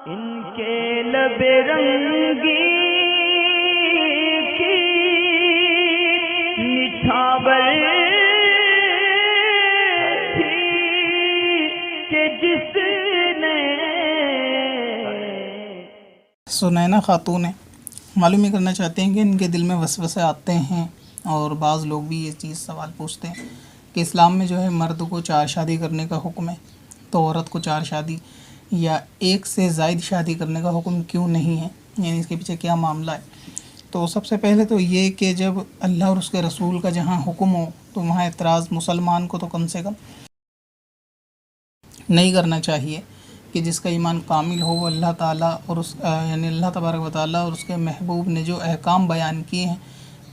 ان کے لب رنگی کی نچھاور تھی کہ جس نے سنینا خاتون ہیں، معلوم یہ کرنا چاہتے ہیں کہ ان کے دل میں وسوسے آتے ہیں، اور بعض لوگ بھی یہ چیز سوال پوچھتے ہیں کہ اسلام میں جو ہے مرد کو 4 شادی کرنے کا حکم ہے، تو عورت کو 4 شادی یا ایک سے زائد شادی کرنے کا حکم کیوں نہیں ہے، یعنی اس کے پیچھے کیا معاملہ ہے؟ تو سب سے پہلے تو یہ کہ جب اللہ اور اس کے رسول کا جہاں حکم ہو تو وہاں اعتراض مسلمان کو تو کم سے کم نہیں کرنا چاہیے، کہ جس کا ایمان کامل ہو وہ اللہ تعالیٰ اور یعنی اللہ تبارک و تعالیٰ اور اس کے محبوب نے جو احکام بیان کیے ہیں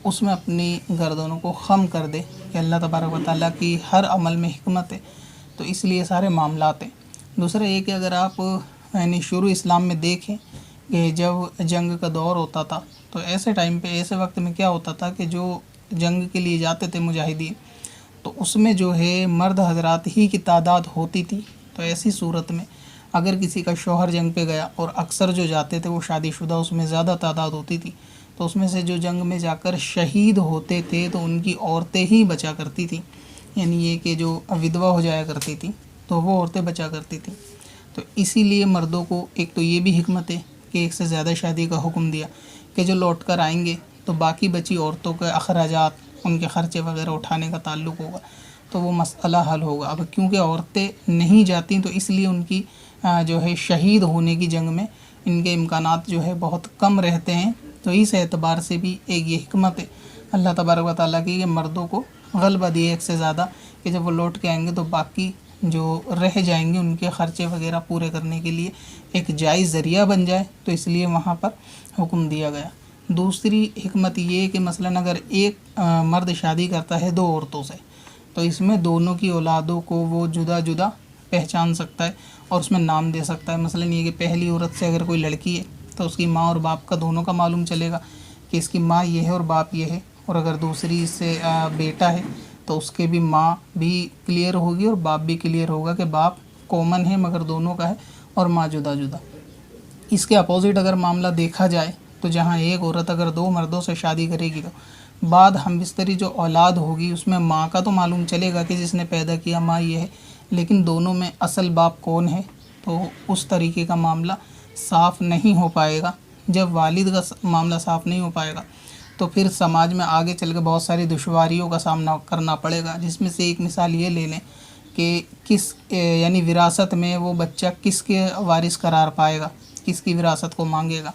اس میں اپنی گردنوں کو خم کر دے کہ اللہ تبارک و تعالیٰ کی ہر عمل میں حکمت ہے، تو اس لیے سارے معاملات ہیں۔ دوسرا یہ کہ اگر آپ یعنی شروع اسلام میں دیکھیں کہ جب جنگ کا دور ہوتا تھا تو ایسے ٹائم پہ ایسے وقت میں کیا ہوتا تھا کہ جو جنگ کے لیے جاتے تھے مجاہدین، تو اس میں جو ہے مرد حضرات ہی کی تعداد ہوتی تھی، تو ایسی صورت میں اگر کسی کا شوہر جنگ پہ گیا اور اکثر جو جاتے تھے وہ شادی شدہ، اس میں زیادہ تعداد ہوتی تھی، تو اس میں سے جو جنگ میں جا کر شہید ہوتے تھے تو ان کی عورتیں ہی بچا کرتی تھیں، یعنی یہ کہ جو ودوا ہو جایا کرتی تھیں تو وہ عورتیں بچا کرتی تھیں۔ تو اسی لیے مردوں کو ایک تو یہ بھی حکمت ہے کہ ایک سے زیادہ شادی کا حکم دیا کہ جو لوٹ کر آئیں گے تو باقی بچی عورتوں کے اخراجات، ان کے خرچے وغیرہ اٹھانے کا تعلق ہوگا، تو وہ مسئلہ حل ہوگا۔ اب کیونکہ عورتیں نہیں جاتیں تو اس لیے ان کی جو ہے شہید ہونے کی جنگ میں ان کے امکانات جو ہے بہت کم رہتے ہیں، تو اس اعتبار سے بھی ایک یہ حکمت ہے اللہ تبارک و تعالیٰ کی کہ مردوں کو غلبہ دیے ایک سے زیادہ، کہ جب وہ لوٹ کے آئیں گے تو باقی جو رہ جائیں گے ان کے خرچے وغیرہ پورے کرنے کے لیے ایک جائز ذریعہ بن جائے، تو اس لیے وہاں پر حکم دیا گیا۔ دوسری حکمت یہ کہ مثلاً اگر ایک مرد شادی کرتا ہے 2 عورتوں سے، تو اس میں دونوں کی اولادوں کو وہ جدا جدا پہچان سکتا ہے اور اس میں نام دے سکتا ہے۔ مثلاً یہ کہ پہلی عورت سے اگر کوئی لڑکی ہے تو اس کی ماں اور باپ کا دونوں کا معلوم چلے گا کہ اس کی ماں یہ ہے اور باپ یہ ہے، اور اگر دوسری سے بیٹا ہے تو اس کے بھی ماں بھی کلیئر ہوگی اور باپ بھی کلیئر ہوگا کہ باپ کامن ہے مگر دونوں کا ہے اور ماں جدا جدا۔ اس کے اپوزٹ اگر معاملہ دیکھا جائے تو جہاں ایک عورت اگر 2 مردوں سے شادی کرے گی تو بعد ہم بستری جو اولاد ہوگی اس میں ماں کا تو معلوم چلے گا کہ جس نے پیدا کیا ماں یہ ہے، لیکن دونوں میں اصل باپ کون ہے تو اس طریقے کا معاملہ صاف نہیں ہو پائے گا۔ جب والد کا معاملہ صاف نہیں ہو پائے گا تو پھر سماج میں آگے چل کے بہت ساری دشواریوں کا سامنا کرنا پڑے گا، جس میں سے ایک مثال یہ لے لیں کہ کس یعنی وراثت میں وہ بچہ کس کے وارث قرار پائے گا، کس کی وراثت کو مانگے گا۔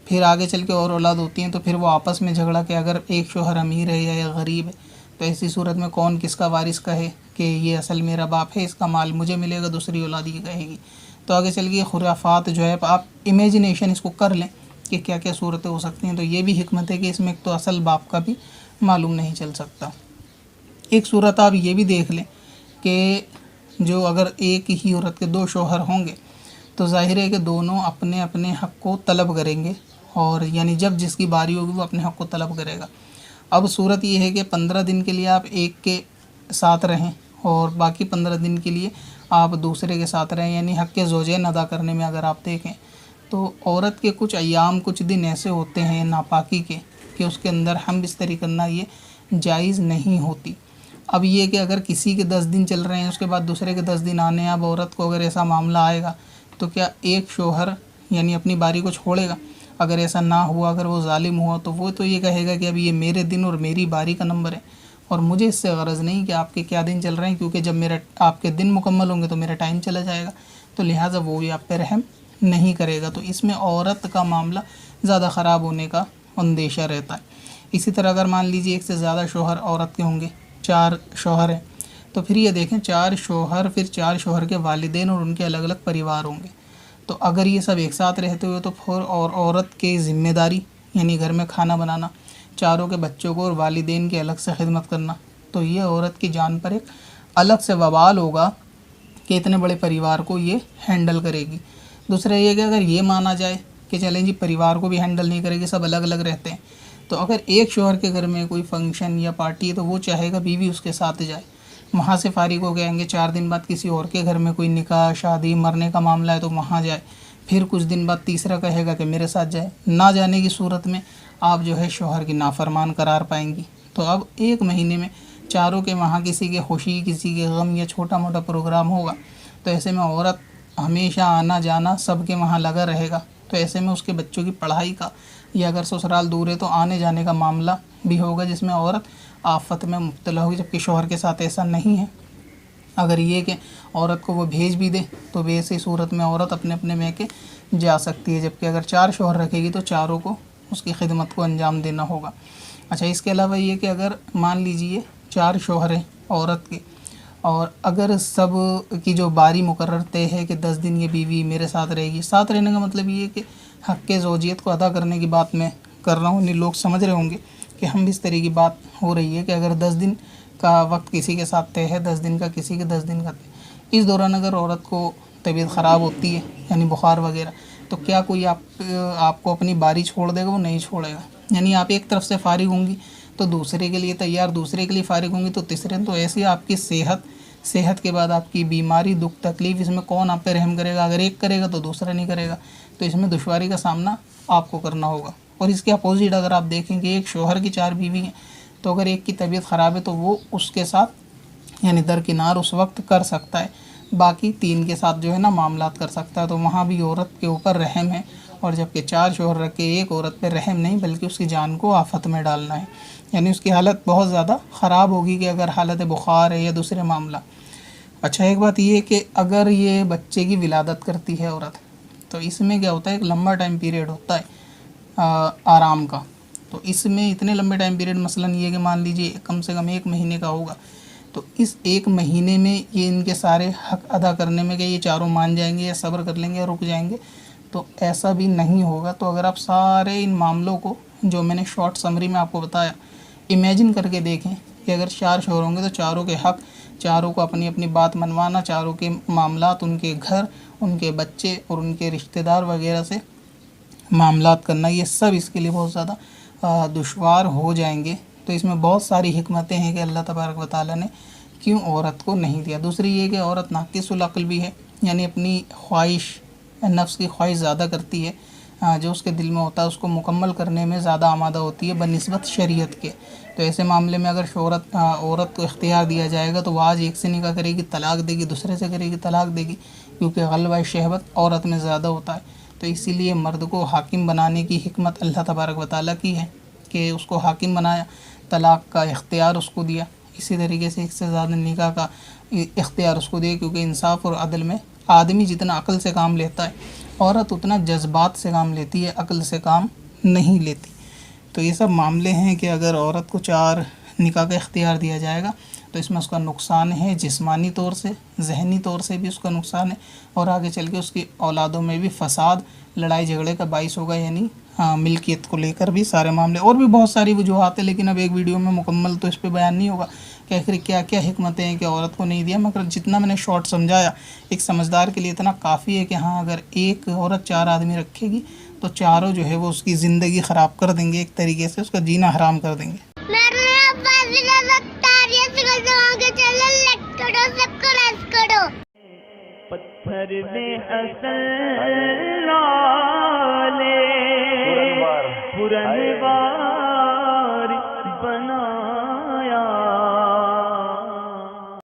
پھر آگے چل کے اور اولاد ہوتی ہیں تو پھر وہ آپس میں جھگڑا کہ اگر ایک شوہر امیر ہے یا غریب ہے تو ایسی صورت میں کون کس کا وارث کہے کہ یہ اصل میرا باپ ہے، اس کا مال مجھے ملے گا، دوسری اولاد یہ کہے گی، تو آگے چل کے خرافات جو ہے آپ امیجنیشن اس کو کر لیں کہ کیا کیا صورتیں ہو سکتی ہیں۔ تو یہ بھی حکمت ہے کہ اس میں ایک تو اصل باپ کا بھی معلوم نہیں چل سکتا۔ ایک صورت آپ یہ بھی دیکھ لیں کہ جو اگر ایک ہی عورت کے 2 شوہر ہوں گے تو ظاہر ہے کہ دونوں اپنے اپنے حق کو طلب کریں گے، اور یعنی جب جس کی باری ہوگی وہ اپنے حق کو طلب کرے گا۔ اب صورت یہ ہے کہ 15 دن کے لیے آپ ایک کے ساتھ رہیں اور باقی 15 دن کے لیے آپ دوسرے کے ساتھ رہیں، یعنی حق کے زوجین ادا کرنے میں اگر آپ دیکھیں تو عورت کے کچھ ایام کچھ دن ایسے ہوتے ہیں ناپاکی کے کہ اس کے اندر ہم بستری کرنا یہ جائز نہیں ہوتی۔ اب یہ کہ اگر کسی کے 10 دن چل رہے ہیں اس کے بعد دوسرے کے 10 دن آنے ہیں، اب عورت کو اگر ایسا معاملہ آئے گا تو کیا ایک شوہر یعنی اپنی باری کو چھوڑے گا؟ اگر ایسا نہ ہوا، اگر وہ ظالم ہوا تو وہ تو یہ کہے گا کہ اب یہ میرے دن اور میری باری کا نمبر ہے اور مجھے اس سے غرض نہیں کہ آپ کے کیا دن چل رہے ہیں، کیونکہ جب آپ کے دن مکمل ہوں گے تو میرا ٹائم چلا جائے گا، تو لہٰذا وہ بھی آپ پہ رحم نہیں کرے گا۔ تو اس میں عورت کا معاملہ زیادہ خراب ہونے کا اندیشہ رہتا ہے۔ اسی طرح اگر مان لیجیے ایک سے زیادہ شوہر عورت کے ہوں گے، 4 شوہر ہیں، تو پھر یہ دیکھیں 4 شوہر، پھر 4 شوہر کے والدین اور ان کے الگ الگ پریوار ہوں گے، تو اگر یہ سب ایک ساتھ رہتے ہوئے تو پھر اور عورت کی ذمہ داری یعنی گھر میں کھانا بنانا، چاروں کے بچوں کو اور والدین کی الگ سے خدمت کرنا، تو یہ عورت کی جان پر ایک الگ سے وبال ہوگا کہ اتنے بڑے پریوار کو یہ ہینڈل کرے گی۔ دوسرا یہ کہ اگر یہ مانا جائے کہ چلیں جی پریوار کو بھی ہینڈل نہیں کرے گی، سب الگ الگ رہتے ہیں، تو اگر ایک شوہر کے گھر میں کوئی فنکشن یا پارٹی ہے تو وہ چاہے گا بیوی اس کے ساتھ جائے، وہاں سے فارغ ہو کے آئیں گے، 4 دن بعد کسی اور کے گھر میں کوئی نکاح، شادی، مرنے کا معاملہ ہے تو وہاں جائے، پھر کچھ دن بعد تیسرا کہے گا کہ میرے ساتھ جائے. نہ جانے کی صورت میں آپ جو ہے شوہر کی نافرمان قرار پائیں گی. تو اب ایک مہینے میں چاروں کے وہاں کسی کے خوشی کسی کے غم یا چھوٹا موٹا پروگرام ہوگا تو ایسے میں عورت ہمیشہ آنا جانا سب کے وہاں لگا رہے گا. تو ایسے میں اس کے بچوں کی پڑھائی کا یا اگر سسرال دور ہے تو آنے جانے کا معاملہ بھی ہوگا جس میں عورت آفت میں مبتلا ہوگی, جبکہ شوہر کے ساتھ ایسا نہیں ہے. اگر یہ کہ عورت کو وہ بھیج بھی دے تو ویسی صورت میں عورت اپنے اپنے میں کے جا سکتی ہے, جبکہ اگر 4 شوہر رکھے گی تو چاروں کو اس کی خدمت کو انجام دینا ہوگا. اچھا, اس کے علاوہ یہ کہ اگر مان لیجئے 4 شوہر ہیں عورت کے, اور اگر سب کی جو باری مقرر طے ہے کہ 10 دن یہ بیوی میرے ساتھ رہے گی. ساتھ رہنے کا مطلب یہ ہے کہ حق زوجیت کو ادا کرنے کی بات میں کر رہا ہوں. نہیں, لوگ سمجھ رہے ہوں گے کہ ہم اس طرح کی بات ہو رہی ہے کہ اگر 10 دن کا وقت کسی کے ساتھ طے ہے, 10 دن کا کسی کے 10 دن کا طے, اس دوران اگر عورت کو طبیعت خراب ہوتی ہے یعنی بخار وغیرہ, تو کیا کوئی آپ کو اپنی باری چھوڑ دے گا؟ وہ نہیں چھوڑے گا. یعنی آپ ایک طرف سے فارغ ہوں گی تو دوسرے کے لیے تیار, دوسرے کے لیے فارغ ہوں گی تو تیسرے. تو ایسی آپ کی صحت کے بعد آپ کی بیماری, دکھ تکلیف, اس میں کون آپ پہ رحم کرے گا؟ اگر ایک کرے گا تو دوسرا نہیں کرے گا. تو اس میں دشواری کا سامنا آپ کو کرنا ہوگا. اور اس کے اپوزٹ اگر آپ دیکھیں کہ ایک شوہر کی 4 بیوی ہیں تو اگر ایک کی طبیعت خراب ہے تو وہ اس کے ساتھ یعنی درکنار اس وقت کر سکتا ہے, باقی 3 کے ساتھ جو ہے نا معاملات کر سکتا ہے. تو وہاں بھی عورت کے اوپر رحم ہے, اور جبکہ 4 شوہر رکھ کے ایک عورت پہ رحم نہیں بلکہ اس کی جان کو آفت میں ڈالنا ہے. یعنی اس کی حالت بہت زیادہ خراب ہوگی کہ اگر حالت بخار ہے یا دوسرے معاملہ. اچھا, ایک بات یہ کہ اگر یہ بچے کی ولادت کرتی ہے عورت تو اس میں کیا ہوتا ہے, ایک لمبا ٹائم پیریڈ ہوتا ہے آرام کا. تو اس میں اتنے لمبے ٹائم پیریڈ مثلا یہ کہ مان لیجئے کم سے کم 1 مہینے کا ہوگا, تو اس 1 مہینے میں یہ ان کے سارے حق ادا کرنے میں کہ یہ چاروں مان جائیں گے یا صبر کر لیں گے یا رک جائیں گے, تو ایسا بھی نہیں ہوگا. تو اگر آپ سارے ان معاملوں کو جو میں نے شارٹ سمری میں آپ کو بتایا امیجن کر کے دیکھیں کہ اگر 4 شوہر ہوں گے تو چاروں کے حق, چاروں کو اپنی اپنی بات منوانا, چاروں کے معاملات, ان کے گھر, ان کے بچے اور ان کے رشتہ دار وغیرہ سے معاملات کرنا, یہ سب اس کے لیے بہت زیادہ دشوار ہو جائیں گے. تو اس میں بہت ساری حکمتیں ہیں کہ اللہ تبارک و تعالیٰ نے کیوں عورت کو نہیں دیا. دوسری یہ کہ عورت ناقص العقل بھی ہے, یعنی اپنی خواہش, نفس کی خواہش زیادہ کرتی ہے, جو اس کے دل میں ہوتا ہے اس کو مکمل کرنے میں زیادہ آمادہ ہوتی ہے بنسبت شریعت کے. تو ایسے معاملے میں اگر عورت کو اختیار دیا جائے گا تو وہ آج ایک سے نکاح کرے گی, طلاق دے گی, دوسرے سے کرے گی, طلاق دے گی, کیونکہ غلبہ شہوت عورت میں زیادہ ہوتا ہے. تو اسی لیے مرد کو حاکم بنانے کی حکمت اللہ تبارک و تعالیٰ کی ہے کہ اس کو حاکم بنایا, طلاق کا اختیار اس کو دیا, اسی طریقے سے ایک سے زیادہ نکاح کا اختیار اس کو دیا, کیونکہ انصاف اور عدل میں آدمی جتنا عقل سے کام لیتا ہے عورت اتنا جذبات سے کام لیتی ہے, عقل سے کام نہیں لیتی. تو یہ سب معاملے ہیں کہ اگر عورت کو 4 نکاح کا اختیار دیا جائے گا تو اس میں اس کا نقصان ہے, جسمانی طور سے, ذہنی طور سے بھی اس کا نقصان ہے, اور آگے چل کے اس کی اولادوں میں بھی فساد, لڑائی جھگڑے کا باعث ہوگا, یعنی ملکیت کو لے کر بھی سارے معاملے. اور بھی بہت ساری وجوہات ہیں, لیکن اب ایک ویڈیو میں مکمل تو اس پہ بیان نہیں ہوگا کہ آخر کیا کیا حکمتیں ہیں کہ عورت کو نہیں دیا, مگر جتنا میں نے شارٹ سمجھایا ایک سمجھدار کے لیے اتنا کافی ہے کہ ہاں اگر ایک عورت 4 آدمی رکھے گی تو چاروں جو ہے وہ اس کی زندگی خراب کر دیں گے, ایک طریقے سے اس کا جینا حرام کر دیں گے. پتھر میں اصل لالے پرن